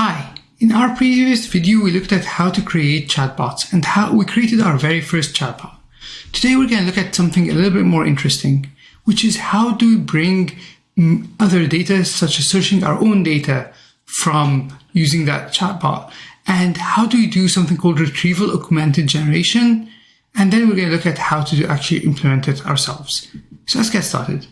Hi, in our previous video we looked at how to create chatbots and how we created our very first chatbot. Today we're going to look at something a little bit more interesting, which is how do we bring other data, such as searching our own data from using that chatbot, and how do we do something called retrieval augmented generation, and then we're going to look at how to actually implement it ourselves. So let's get started.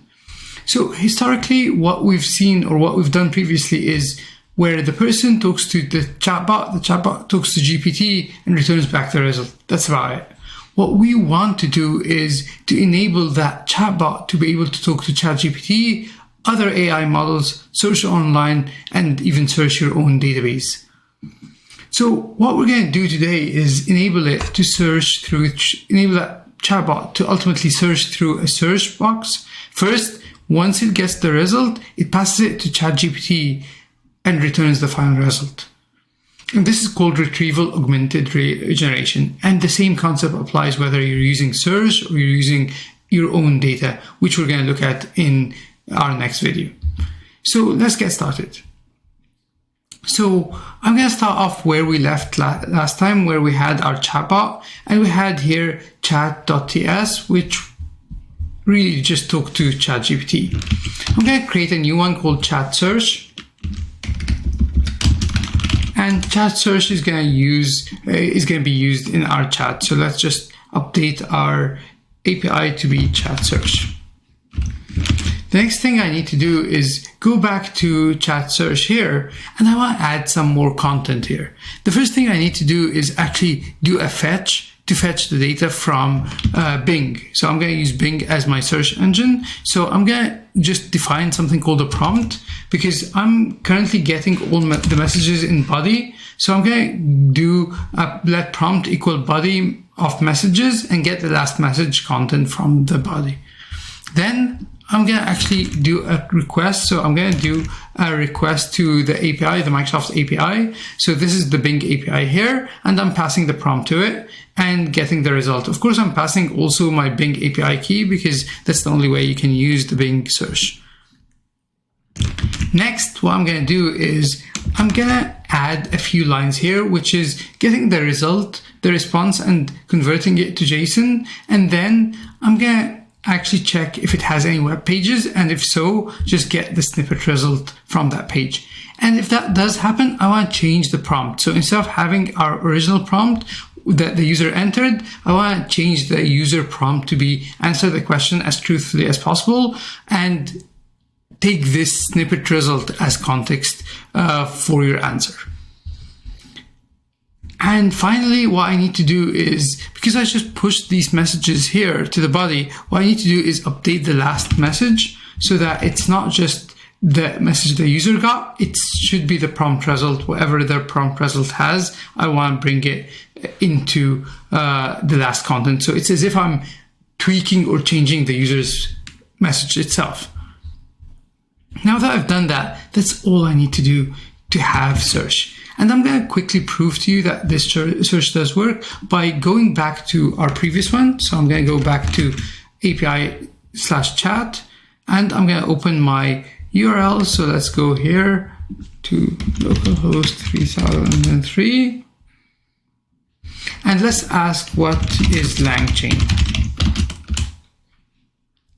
So historically, what we've seen or what we've done previously is where the person talks to the chatbot talks to GPT and returns back the result. That's about it. What we want to do is to enable that chatbot to be able to talk to ChatGPT, other AI models, search online, and even search your own database. So what we're going to do today is enable that chatbot to ultimately search through a search box. First, once it gets the result, it passes it to ChatGPT and returns the final result. And this is called retrieval augmented generation. And the same concept applies whether you're using search or you're using your own data, which we're going to look at in our next video. So let's get started. So I'm going to start off where we left last time, where we had our chatbot, and we had here chat.ts, which really just talked to ChatGPT. I'm going to create a new one called chat search. And chat search is going to be used in our chat. So let's just update our API to be chat search. The next thing I need to do is go back to chat search here, and I want to add some more content here. The first thing I need to do is actually do a fetch to fetch the data from Bing. So I'm going to use Bing as my search engine. So I'm going to just define something called a prompt, because I'm currently getting all the messages in body. So I'm going to do let prompt equal body of messages and get the last message content from the body. Then I'm going to actually do a request. So I'm going to do a request to the API, the Microsoft API. So this is the Bing API here, and I'm passing the prompt to it and getting the result. Of course, I'm passing also my Bing API key, because that's the only way you can use the Bing search. Next, what I'm going to do is I'm going to add a few lines here, which is getting the result, the response, and converting it to JSON. And then I'm going to actually check if it has any web pages, and if so, just get the snippet result from that page. And if that does happen, I want to change the prompt. So instead of having our original prompt that the user entered, I want to change the user prompt to be answer the question as truthfully as possible and take this snippet result as context for your answer. And finally, what I need to do is, because I just pushed these messages here to the body, what I need to do is update the last message so that it's not just the message the user got, it should be the prompt result. Whatever the prompt result has, I want to bring it into the last content. So it's as if I'm tweaking or changing the user's message itself. Now that I've done that, that's all I need to do to have search. And I'm going to quickly prove to you that this search does work by going back to our previous one. So I'm going to go back to API/chat, and I'm going to open my URL. So let's go here to localhost 3003. And let's ask, what is LangChain?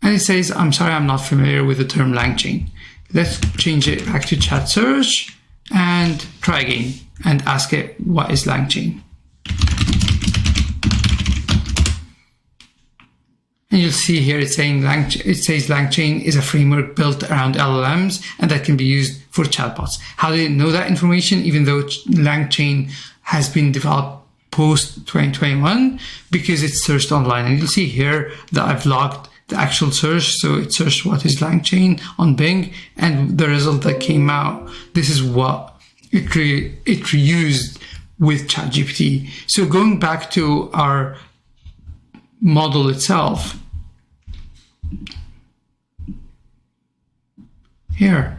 And it says, I'm sorry, I'm not familiar with the term LangChain. Let's change it back to chat search and try again and ask it, what is LangChain? And you'll see here it says LangChain is a framework built around LLMs and that can be used for chatbots. How did it know that information, even though LangChain has been developed post 2021? Because it's searched online. And you'll see here that I've logged the actual search. So it searched what is LangChain on Bing, and the result that came out, this is what it reused with ChatGPT. So going back to our model itself, here,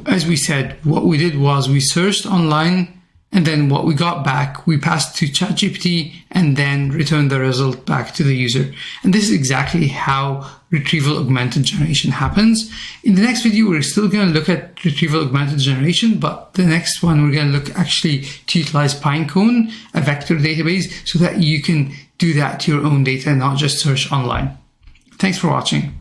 as we said, what we did was we searched online, and then what we got back, we passed to ChatGPT and then returned the result back to the user. And this is exactly how retrieval augmented generation happens. In the next video, we're still going to look at retrieval augmented generation, but the next one we're going to look actually to utilize Pinecone, a vector database, so that you can do that to your own data and not just search online. Thanks for watching.